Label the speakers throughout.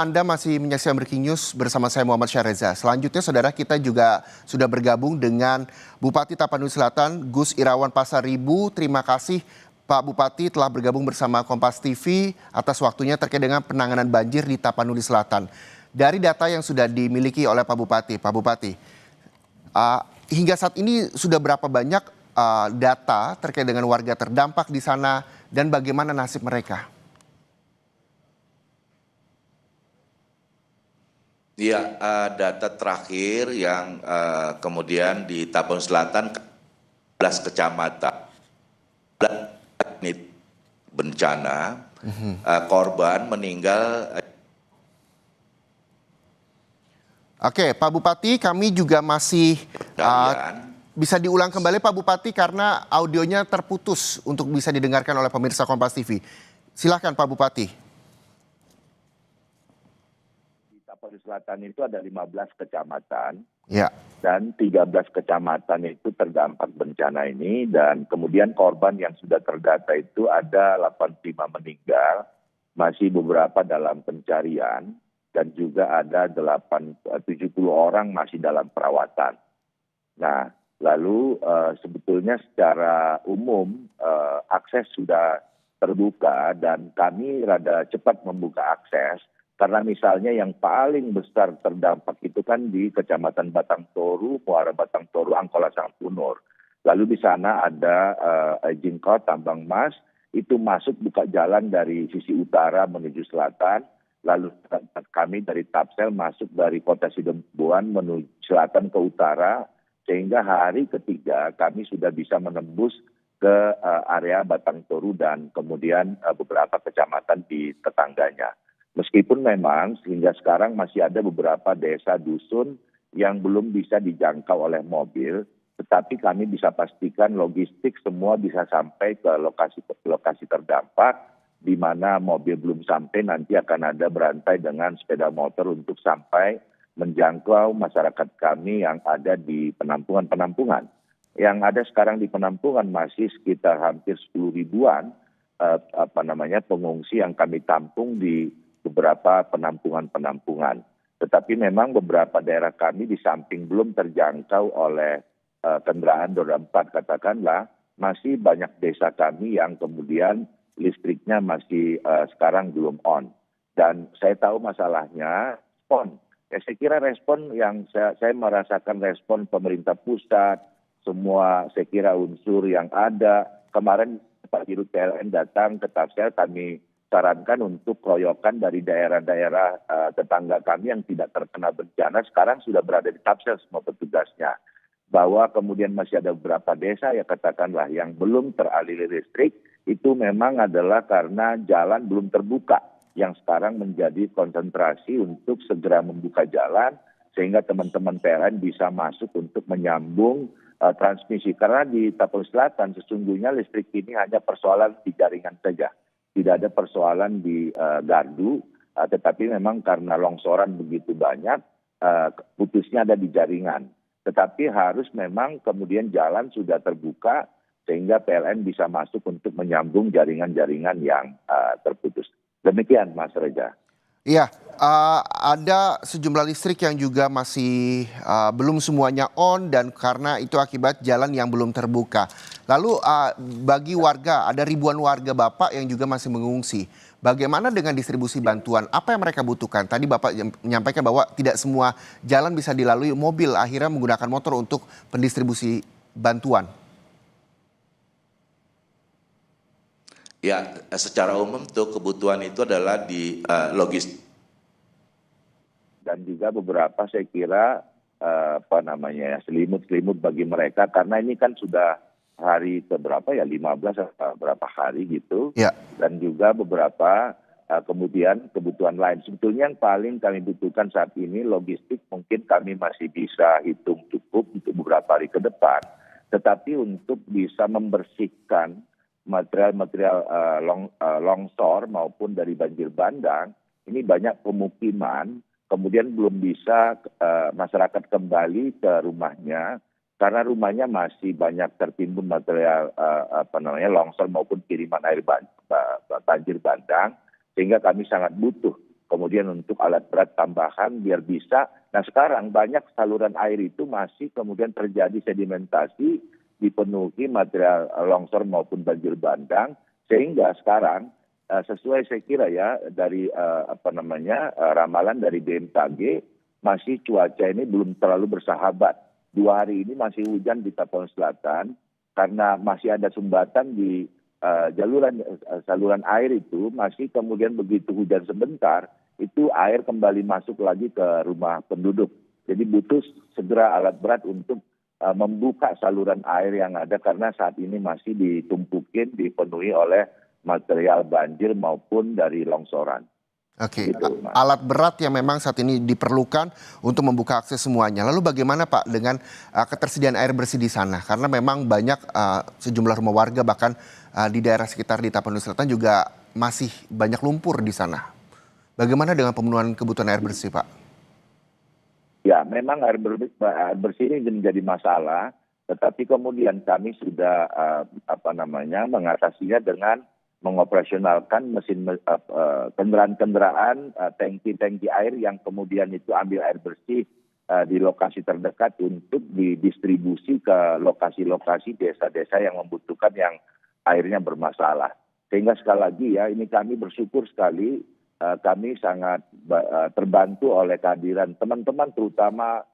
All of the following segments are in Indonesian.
Speaker 1: Anda masih menyaksikan Breaking News bersama saya Muhammad Syareza. Selanjutnya saudara kita juga sudah bergabung dengan Bupati Tapanuli Selatan Gus Irawan Pasaribu. Terima kasih Pak Bupati telah bergabung bersama Kompas TV atas waktunya terkait dengan penanganan banjir di Tapanuli Selatan. Dari data yang sudah dimiliki oleh Pak Bupati, hingga saat ini sudah berapa banyak data terkait dengan warga terdampak di sana dan bagaimana nasib mereka?
Speaker 2: Iya, data terakhir yang kemudian di Tapanuli Selatan 11 kecamatan unit bencana, korban meninggal.
Speaker 1: Oke, Pak Bupati, kami juga masih bisa diulang kembali Pak Bupati karena audionya terputus untuk bisa didengarkan oleh pemirsa Kompas TV. Silakan Pak Bupati.
Speaker 3: Tapanuli Selatan itu ada 15 kecamatan
Speaker 1: Ya.
Speaker 3: dan 13 kecamatan itu terdampak bencana ini, dan kemudian korban yang sudah terdata itu ada 85 meninggal, masih beberapa dalam pencarian, dan juga ada 70 orang masih dalam perawatan. Nah, lalu sebetulnya secara umum akses sudah terbuka dan kami rada cepat membuka akses. Karena misalnya yang paling besar terdampak itu kan di Kecamatan Batang Toru, Muara Batang Toru, Angkola Sangpunur. Lalu di sana ada Jingkot, Tambang Mas, itu masuk buka jalan dari sisi utara menuju selatan. Lalu kami dari Tapsel masuk dari Kota Sidempuan menuju selatan ke utara. Sehingga hari ketiga kami sudah bisa menembus ke area Batang Toru dan kemudian beberapa kecamatan di tetangganya. Meskipun memang hingga sekarang masih ada beberapa desa dusun yang belum bisa dijangkau oleh mobil, tetapi kami bisa pastikan logistik semua bisa sampai ke lokasi terdampak, di mana mobil belum sampai nanti akan ada berantai dengan sepeda motor untuk sampai menjangkau masyarakat kami yang ada di penampungan-penampungan. Yang ada sekarang di penampungan masih sekitar hampir 10 ribuan pengungsi yang kami tampung di beberapa penampungan-penampungan. Tetapi memang beberapa daerah kami di samping belum terjangkau oleh kendaraan roda 4 katakanlah, masih banyak desa kami yang kemudian listriknya masih sekarang belum on. Dan saya tahu masalahnya respon. Saya kira respon yang saya merasakan respon pemerintah pusat, semua saya kira unsur yang ada. Kemarin Pak Dirut PLN datang ke Tapsel, kami sarankan untuk keroyokan dari daerah-daerah tetangga kami yang tidak terkena bencana sekarang sudah berada di Tapsel semua petugasnya. Bahwa kemudian masih ada beberapa desa ya katakanlah yang belum teraliri listrik, itu memang adalah karena jalan belum terbuka, yang sekarang menjadi konsentrasi untuk segera membuka jalan sehingga teman-teman PLN bisa masuk untuk menyambung transmisi. Karena di Tapanuli Selatan sesungguhnya listrik ini hanya persoalan di jaringan saja. Tidak ada persoalan di gardu, tetapi memang karena longsoran begitu banyak, putusnya ada di jaringan. Tetapi harus memang kemudian jalan sudah terbuka sehingga PLN bisa masuk untuk menyambung jaringan-jaringan yang terputus. Demikian Mas Reza.
Speaker 1: Iya, ada sejumlah listrik yang juga masih belum semuanya on dan karena itu akibat jalan yang belum terbuka. Lalu bagi warga, ada ribuan warga Bapak yang juga masih mengungsi. Bagaimana dengan distribusi bantuan? Apa yang mereka butuhkan? Tadi Bapak menyampaikan bahwa tidak semua jalan bisa dilalui mobil, akhirnya menggunakan motor untuk pendistribusi bantuan.
Speaker 2: Ya, secara umum tuh kebutuhan itu adalah di logistik.
Speaker 3: Dan juga beberapa saya kira selimut-selimut bagi mereka, karena ini kan sudah hari keberapa ya, 15 atau berapa hari gitu.
Speaker 1: Ya.
Speaker 3: Dan juga beberapa kemudian kebutuhan lain. Sebetulnya yang paling kami butuhkan saat ini logistik mungkin kami masih bisa hitung cukup untuk beberapa hari ke depan. Tetapi untuk bisa membersihkan material-material longsor maupun dari banjir bandang, ini banyak pemukiman, kemudian belum bisa masyarakat kembali ke rumahnya karena rumahnya masih banyak tertimbun material longsor maupun kiriman air banjir bandang, sehingga kami sangat butuh kemudian untuk alat berat tambahan biar bisa. Nah sekarang banyak saluran air itu masih kemudian terjadi sedimentasi, dipenuhi material longsor maupun banjir bandang, sehingga sekarang sesuai saya kira ya dari ramalan dari BMKG, masih cuaca ini belum terlalu bersahabat. 2 hari ini masih hujan di Tapanuli Selatan karena masih ada sumbatan di saluran air itu, masih kemudian begitu hujan sebentar itu air kembali masuk lagi ke rumah penduduk. Jadi butuh segera alat berat untuk membuka saluran air yang ada karena saat ini masih dipenuhi oleh material banjir maupun dari longsoran.
Speaker 1: Oke,
Speaker 3: Gitu,
Speaker 1: alat berat yang memang saat ini diperlukan untuk membuka akses semuanya. Lalu bagaimana Pak dengan ketersediaan air bersih di sana? Karena memang banyak sejumlah rumah warga bahkan di daerah sekitar di Tapanuli Selatan juga masih banyak lumpur di sana. Bagaimana dengan pemenuhan kebutuhan air bersih, Pak?
Speaker 3: Ya, memang air bersih ini menjadi masalah, tetapi kemudian kami sudah mengatasinya dengan mengoperasionalkan kendaraan-kendaraan tangki-tangki air yang kemudian itu ambil air bersih di lokasi terdekat untuk didistribusi ke lokasi-lokasi desa-desa yang membutuhkan yang airnya bermasalah. Sehingga sekali lagi ya, ini kami bersyukur sekali, kami sangat terbantu oleh kehadiran teman-teman terutama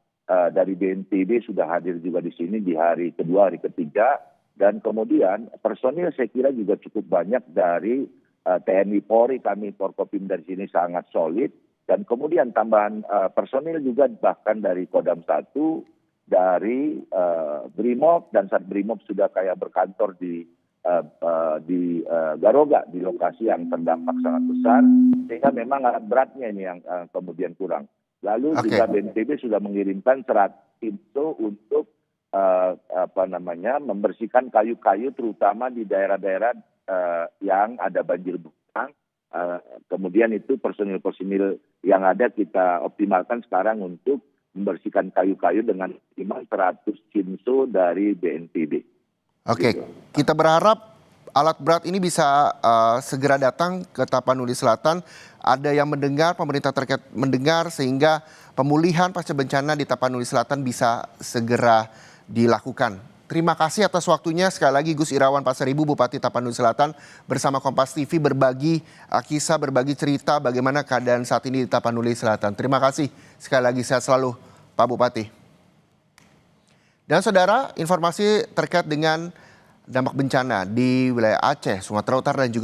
Speaker 3: dari BNPB sudah hadir juga di sini di hari kedua, hari ketiga. Dan kemudian personil saya kira juga cukup banyak dari TNI Polri, kami Forkopim dari sini sangat solid. Dan kemudian tambahan personil juga bahkan dari Kodam 1, dari Brimob, dan saat Brimob sudah kayak berkantor di Garoga, di lokasi yang terdampak sangat besar. Sehingga memang alat beratnya ini yang kemudian kurang. Lalu juga BNPB sudah mengirimkan 100 tim untuk membersihkan kayu-kayu terutama di daerah-daerah yang ada banjir bandang. Kemudian itu personil-personil yang ada kita optimalkan sekarang untuk membersihkan kayu-kayu dengan 100 cinso dari BNPB.
Speaker 1: Oke, kita berharap alat berat ini bisa segera datang ke Tapanuli Selatan. Ada yang mendengar, pemerintah terkait mendengar sehingga pemulihan pasca bencana di Tapanuli Selatan bisa segera dilakukan. Terima kasih atas waktunya sekali lagi Gus Irawan Pasaribu, Bupati Tapanuli Selatan bersama Kompas TV berbagi kisah, berbagi cerita bagaimana keadaan saat ini di Tapanuli Selatan. Terima kasih sekali lagi, sehat selalu Pak Bupati. Dan saudara, informasi terkait dengan dampak bencana di wilayah Aceh, Sumatera Utara dan juga